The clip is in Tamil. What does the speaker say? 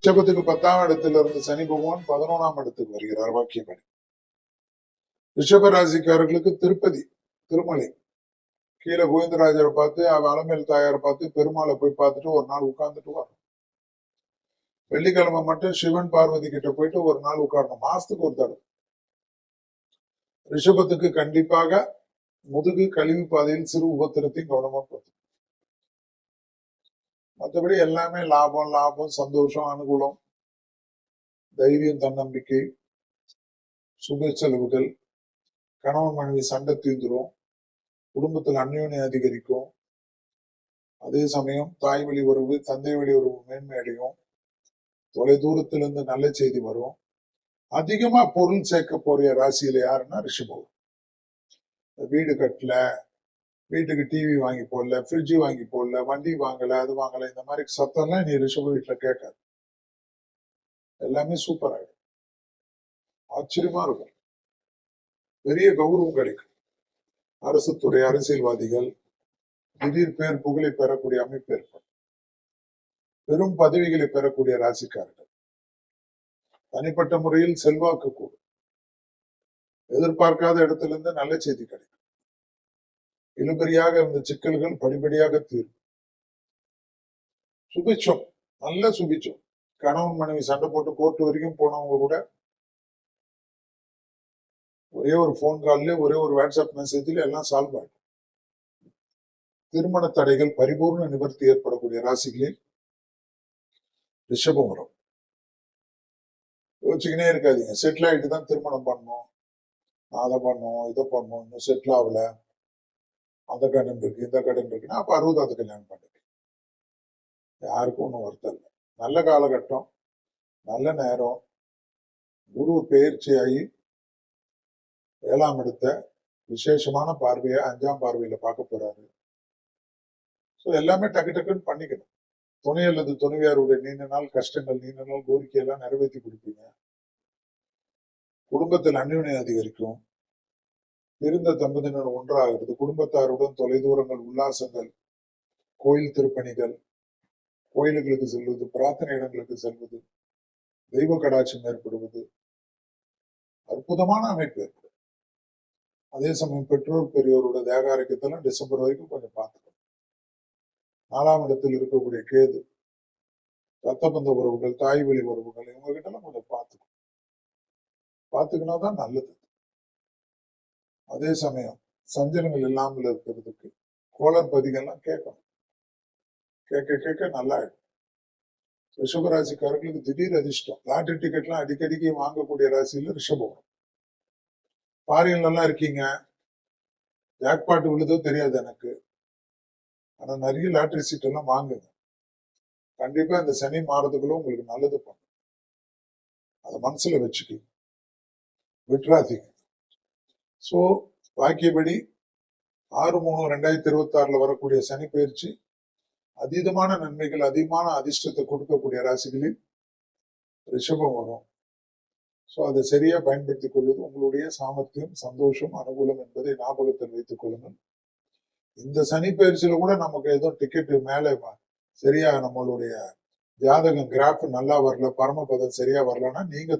ரிஷபத்துக்கு 10ஆம் இடத்துல இருந்து சனி பகவான் 11ஆம் இடத்துக்கு வருகிறார். வாக்கியப்படி ரிஷப ராசிக்காரர்களுக்கு திருப்பதி திருமலை கீழே கோவிந்தராஜரை பார்த்து அலமேல் தாயாரை பார்த்து பெருமாளை போய் பார்த்துட்டு ஒரு நாள் உட்கார்ந்துட்டு வரும். வெள்ளிக்கிழமை மட்டும் சிவன் பார்வதி கிட்ட போயிட்டு ஒரு நாள் உட்காரணும். மாசத்துக்கு ஒரு தடவை. ரிஷபத்துக்கு கண்டிப்பாக முதுகு கழிவு பாதையில் சிறு உபத்திரத்தையும் கவனமா பார்த்து, மற்றபடி எல்லாமே லாபம் லாபம் சந்தோஷம் அனுகூலம் தைரியம் தன்னம்பிக்கை சுப செலவுகள் கணவன் மனைவி சண்டை தீர்ந்துரும், குடும்பத்தில் அந்யோன்யம் அதிகரிக்கும். அதே சமயம் தாய் வழி உறவு தந்தை வழி உறவு மேன்மை அடையும். தொலை தூரத்திலிருந்து நல்ல செய்தி வரும். அதிகமா பொருள் சேர்க்க போற ராசியில யாருன்னா ரிஷபம். வீடு கட்டல, வீட்டுக்கு டிவி வாங்கி போடல, ஃப்ரிட்ஜ் வாங்கி போடல, வண்டி வாங்கல, அது வாங்கல, இந்த மாதிரி சத்தம்லாம் நீ ரிஷப வீட்டுல கேட்காது. எல்லாமே சூப்பர் ஆயிடும். ஆச்சரியமா இருக்கும். பெரிய கௌரவம் கிடைக்கும். அரசு துறை அரசியல்வாதிகள் திடீர் பேர் புகழை பெறக்கூடிய அமைப்பு ஏற்படும். பெரும் பதவிகளை பெறக்கூடிய ராசிக்காரர்கள் தனிப்பட்ட முறையில் செல்வாக்கு கூடும். எதிர்பார்க்காத இடத்துல இருந்து நல்ல செய்தி கிடைக்கும். இழுபறியாக இருந்த சிக்கல்கள் படிப்படியாக தீரும். சுபிச்சம், நல்ல சுபிச்சம். கணவன் மனைவி சண்டை போட்டு கோர்ட்டு வரைக்கும் போனவங்க கூட ஒரே ஒரு போன் கால்ல ஒரே ஒரு வாட்ஸ்அப் மெசேஜ்ல எல்லாம் சால்வ் ஆகும். திருமண தடைகள் பரிபூர்ண நிவர்த்தி ஏற்படக்கூடிய ராசிகளில் ரிஷபம் வரும். யோசிச்சுக்கினே இருக்காதீங்க. செட்டில் ஆகிட்டு தான் திருமணம் பண்ணணும், அதை பண்ணும் இதை பண்ணும், இன்னும் செட்டில் ஆகல, அந்த கடன் இருக்கு இந்த கடன் இருக்குன்னா அப்ப 60வது கல்யாணம் பண்ணுங்க. யாருக்கும் ஒன்றும் வருத்தம் இல்லை. நல்ல காலகட்டம், நல்ல நேரம். குரு பெயர்ச்சியாகி 7ஆம் இடத்த விசேஷமான பார்வையை 5ஆம் பார்வையில பார்க்க போறாரு. ஸோ எல்லாமே டக்கு டக்குன்னு பண்ணிக்கணும். துணை அல்லது துணைவியாருடைய நீண்ட நாள் கஷ்டங்கள் நீண்ட நாள் கோரிக்கை எல்லாம் நிறைவேற்றி கொடுப்பீங்க. குடும்பத்தில் அந்யோன்யம் அதிகரிக்கும். இருந்த தம்பதியினர் ஒன்றாகிறது. குடும்பத்தாருடன் தொலைதூரங்கள் உல்லாசங்கள் கோயில் திருப்பணிகள் கோயில்களுக்கு செல்வது பிரார்த்தனை இடங்களுக்கு செல்வது தெய்வ கடாட்சம் ஏற்படுவது அற்புதமான அமைப்பு ஏற்படும். அதே சமயம் பெற்றோர் பெரியோரோட தேக ஆரோக்கியத்தெல்லாம் டிசம்பர் வரைக்கும் கொஞ்சம் பார்த்துக்கணும். 4ஆம் இடத்தில் இருக்கக்கூடிய கேது ரத்த பந்த உறவுகள் தாய் வழி உறவுகள் இவங்க கிட்ட எல்லாம் கொஞ்சம் பார்த்துக்கினா தான் நல்லது. அதே சமயம் சஞ்சலங்கள் இல்லாமல் இருக்கிறதுக்கு கோளர் பதிகள்லாம் கேட்கணும். கேட்க கேட்க நல்லா ஆயிடும். ரிஷபராசிக்காரர்களுக்கு திடீர் அதிர்ஷ்டம். லாட்டரி டிக்கெட்லாம் அடிக்கடிக்கு வாங்கக்கூடிய ராசியில ரிஷபம். பாரியல் நல்லா இருக்கீங்க, ஜாக்பாட் விழுதோ தெரியாது எனக்கு, ஆனா நிறைய லாட்டரி சீட் எல்லாம் வாங்குங்க. கண்டிப்பா இந்த சனி மாறதுக்குள்ள உங்களுக்கு நல்லது பண்ணும். அதை மனசுல வச்சுக்க, விட்ராதீங்க. சோ வாக்கியபடி 6/3/2026 வரக்கூடிய சனி பயிற்சி அதீதமான நன்மைகள் அதிகமான அதிர்ஷ்டத்தை கொடுக்கக்கூடிய ராசிகளில் ரிஷபம் வரும். ஸோ அதை சரியா பயன்படுத்திக் கொள்வது உங்களுடைய சாமர்த்தியம் சந்தோஷம் அனுகூலம் என்பதை ஞாபகத்தில் வைத்துக் கொள்ளுங்கள். இந்த சனி பயிற்சியில கூட நமக்கு ஏதோ டிக்கெட் மேலே சரியா நம்மளுடைய ஜாதகம் கிராஃப் நல்லா வரல, பரமபதம் சரியா வரலன்னா நீங்க